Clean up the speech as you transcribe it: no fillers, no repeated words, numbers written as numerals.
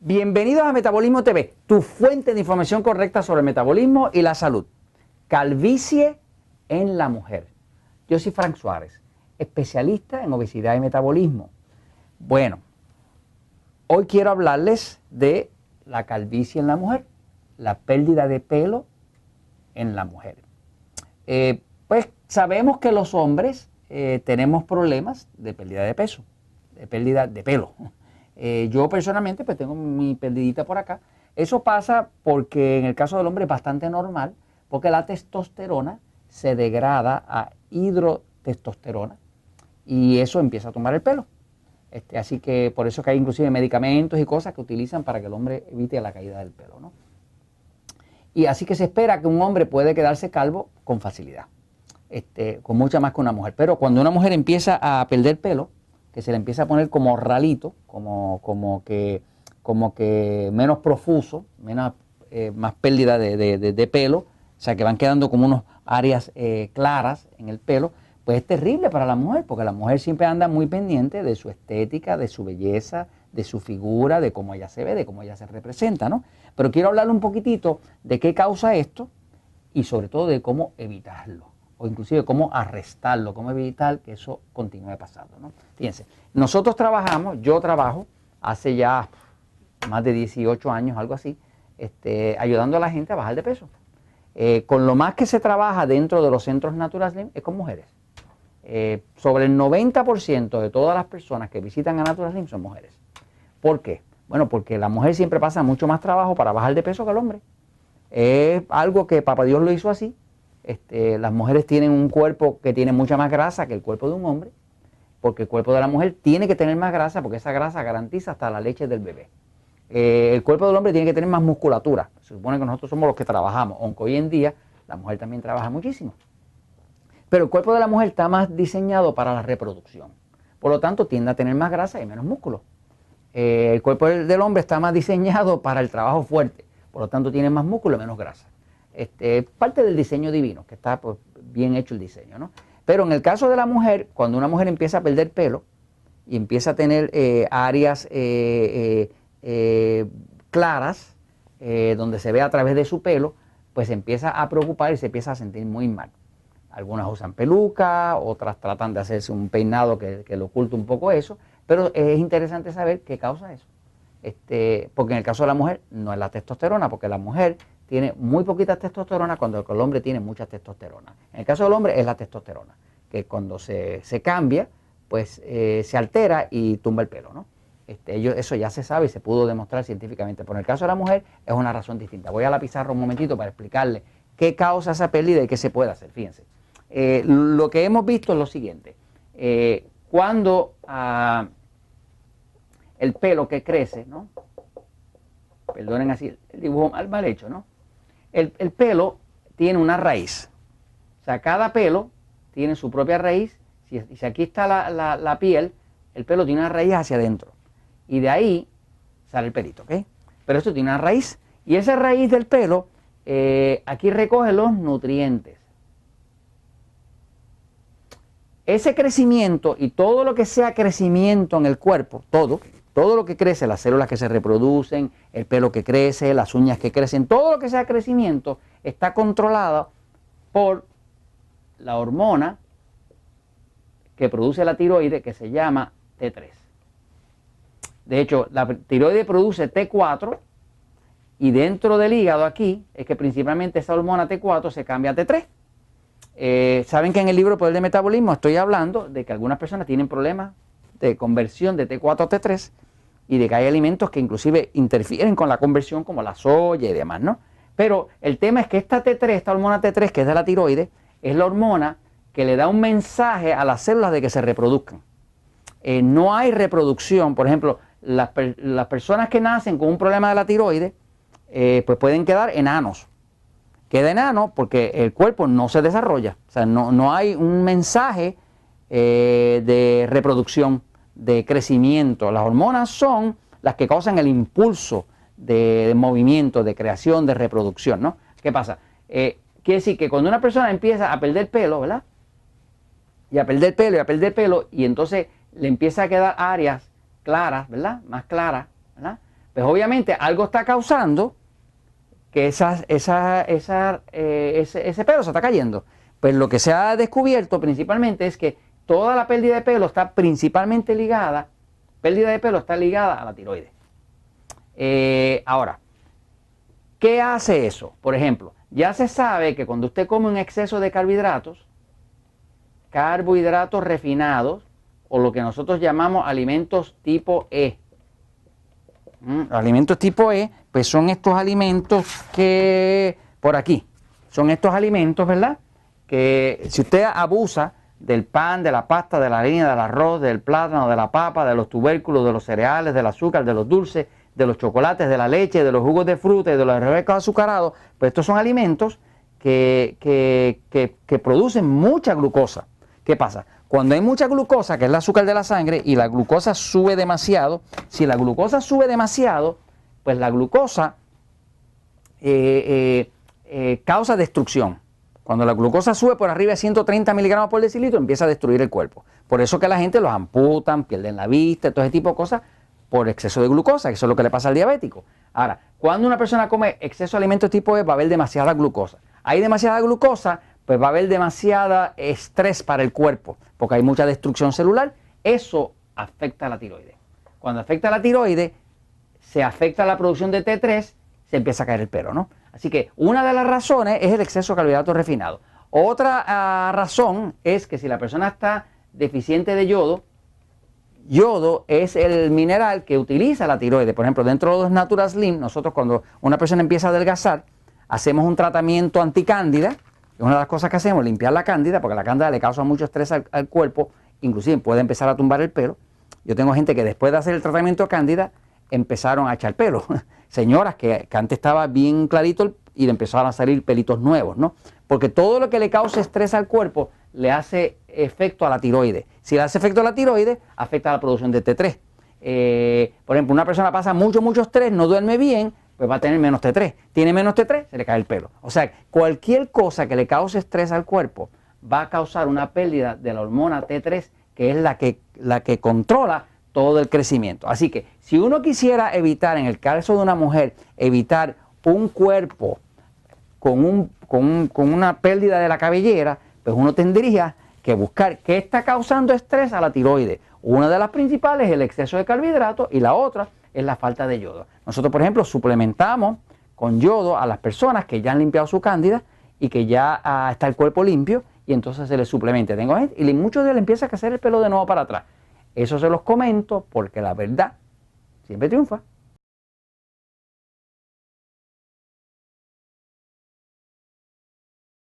Bienvenidos a Metabolismo TV, tu fuente de información correcta sobre el metabolismo y la salud. Calvicie en la mujer. Yo soy Frank Suárez, especialista en obesidad y metabolismo. Bueno, hoy quiero hablarles de la calvicie en la mujer, la pérdida de pelo en la mujer. Pues sabemos que los hombres tenemos problemas de pérdida de peso, de pérdida de pelo. Yo personalmente pues tengo mi perdidita por acá. Eso pasa porque en el caso del hombre es bastante normal, porque la testosterona se degrada a hidrotestosterona y eso empieza a tomar el pelo. Así que por eso que hay inclusive medicamentos y cosas que utilizan para que el hombre evite la caída del pelo, ¿no? Y así que se espera que un hombre puede quedarse calvo con facilidad, con mucha más que una mujer. Pero cuando una mujer empieza a perder pelo, que se le empieza a poner como ralito, como que menos profuso, más pérdida de pelo, o sea que van quedando como unas áreas claras en el pelo, pues es terrible para la mujer, porque la mujer siempre anda muy pendiente de su estética, de su belleza, de su figura, de cómo ella se ve, de cómo ella se representa, ¿no? Pero quiero hablarle un poquitito de qué causa esto y sobre todo de cómo evitarlo, o inclusive cómo arrestarlo, cómo evitar que eso continúe pasando, ¿no? Fíjense, yo trabajo hace ya más de 18 años, algo así, ayudando a la gente a bajar de peso. Con lo más que se trabaja dentro de los centros Natural Slim es con mujeres. Sobre el 90% de todas las personas que visitan a Natural Slim son mujeres. ¿Por qué? Bueno, porque la mujer siempre pasa mucho más trabajo para bajar de peso que el hombre. Es algo que Papá Dios lo hizo así. Las mujeres tienen un cuerpo que tiene mucha más grasa que el cuerpo de un hombre, porque el cuerpo de la mujer tiene que tener más grasa, porque esa grasa garantiza hasta la leche del bebé. El cuerpo del hombre tiene que tener más musculatura. Se supone que nosotros somos los que trabajamos, aunque hoy en día la mujer también trabaja muchísimo. Pero el cuerpo de la mujer está más diseñado para la reproducción. Por lo tanto, tiende a tener más grasa y menos músculo. El cuerpo del hombre está más diseñado para el trabajo fuerte. Por lo tanto, tiene más músculo y menos grasa. Parte del diseño divino, que está pues, bien hecho el diseño, ¿no? Pero en el caso de la mujer, cuando una mujer empieza a perder pelo y empieza a tener áreas claras, donde se ve a través de su pelo, pues se empieza a preocupar y se empieza a sentir muy mal. Algunas usan peluca, otras tratan de hacerse un peinado que le oculte un poco eso, pero es interesante saber qué causa eso. Porque en el caso de la mujer no es la testosterona, porque la mujer tiene muy poquita testosterona cuando el hombre tiene mucha testosterona. En el caso del hombre es la testosterona, que cuando se cambia, pues se altera y tumba el pelo, ¿no? Eso ya se sabe y se pudo demostrar científicamente. Pero en el caso de la mujer es una razón distinta. Voy a la pizarra un momentito para explicarle qué causa esa pérdida y qué se puede hacer. Fíjense. Lo que hemos visto es lo siguiente. Cuando el pelo que crece, ¿no? Perdonen así el dibujo mal hecho, ¿no? El pelo tiene una raíz. O sea, cada pelo tiene su propia raíz. Si aquí está la piel, el pelo tiene una raíz hacia adentro. Y de ahí sale el pelito, ¿ok? Pero esto tiene una raíz. Y esa raíz del pelo, aquí recoge los nutrientes. Ese crecimiento y todo lo que sea crecimiento en el cuerpo, todo lo que crece, las células que se reproducen, el pelo que crece, las uñas que crecen, todo lo que sea crecimiento está controlado por la hormona que produce la tiroides, que se llama T3. De hecho, la tiroides produce T4 y dentro del hígado aquí es que principalmente esa hormona T4 se cambia a T3. Saben que en el libro Poder del Metabolismo estoy hablando de que algunas personas tienen problemas de conversión de T4 a T3 y de que hay alimentos que inclusive interfieren con la conversión como la soya y demás, ¿no? Pero el tema es que esta T3, esta hormona T3 que es de la tiroides, es la hormona que le da un mensaje a las células de que se reproduzcan. No hay reproducción, por ejemplo, las personas que nacen con un problema de la tiroides, pues pueden quedar enanos. Queda enano porque el cuerpo no se desarrolla, o sea, no hay un mensaje de reproduccción, de crecimiento. Las hormonas son las que causan el impulso de movimiento, de creación, de reproducción, ¿no? ¿Qué pasa? Quiere decir que cuando una persona empieza a perder pelo, ¿verdad? Y a perder pelo y a perder pelo, y entonces le empieza a quedar áreas claras, ¿verdad? Más claras, ¿verdad? Pues obviamente algo está causando que ese pelo se está cayendo. Pues lo que se ha descubierto principalmente es que toda la pérdida de pelo está principalmente ligada, a la tiroides. Ahora, ¿qué hace eso? Por ejemplo, ya se sabe que cuando usted come un exceso de carbohidratos refinados, o lo que nosotros llamamos alimentos tipo E. Alimentos tipo E, pues son estos alimentos que, por aquí, son estos alimentos, ¿verdad? Que si usted abusa del pan, de la pasta, de la harina, del arroz, del plátano, de la papa, de los tubérculos, de los cereales, del azúcar, de los dulces, de los chocolates, de la leche, de los jugos de fruta y de los refrescos azucarados, pues estos son alimentos que producen mucha glucosa. ¿Qué pasa? Cuando hay mucha glucosa, que es el azúcar de la sangre, y la glucosa sube demasiado, si la glucosa sube demasiado, pues la glucosa causa destrucción. Cuando la glucosa sube por arriba de 130 miligramos por decilitro, empieza a destruir el cuerpo. Por eso que la gente los amputan, pierden la vista, todo ese tipo de cosas, por exceso de glucosa, que eso es lo que le pasa al diabético. Ahora, cuando una persona come exceso de alimentos tipo E, va a haber demasiada glucosa. Hay demasiada glucosa, pues va a haber demasiada estrés para el cuerpo, porque hay mucha destrucción celular. Eso afecta a la tiroides. Cuando afecta a la tiroides, se afecta la producción de T3, se empieza a caer el pelo, ¿no? Así que una de las razones es el exceso de carbohidratos refinados. Otra razón es que si la persona está deficiente de yodo, yodo es el mineral que utiliza la tiroides. Por ejemplo, dentro de los Natural Slim, nosotros cuando una persona empieza a adelgazar, hacemos un tratamiento anticándida. Una de las cosas que hacemos es limpiar la cándida, porque la cándida le causa mucho estrés al cuerpo, inclusive puede empezar a tumbar el pelo. Yo tengo gente que después de hacer el tratamiento de cándida empezaron a echar pelo. Señoras que antes estaba bien clarito y le empezaron a salir pelitos nuevos, ¿no? Porque todo lo que le causa estrés al cuerpo le hace efecto a la tiroides. Si le hace efecto a la tiroides, afecta a la producción de T3. Por ejemplo, una persona pasa mucho estrés, no duerme bien, pues va a tener menos T3. Tiene menos T3, se le cae el pelo. O sea, cualquier cosa que le cause estrés al cuerpo va a causar una pérdida de la hormona T3, que es la que controla todo el crecimiento. Así que si uno quisiera evitar, en el caso de una mujer, evitar un cuerpo con una pérdida de la cabellera, pues uno tendría que buscar qué está causando estrés a la tiroides. Una de las principales es el exceso de carbohidratos y la otra es la falta de yodo. Nosotros, por ejemplo, suplementamos con yodo a las personas que ya han limpiado su cándida y que ya está el cuerpo limpio, y entonces se les suplementa. Tengo gente, y muchos de ellos le empieza a crecer el pelo de nuevo para atrás. Eso se los comento porque la verdad siempre triunfa.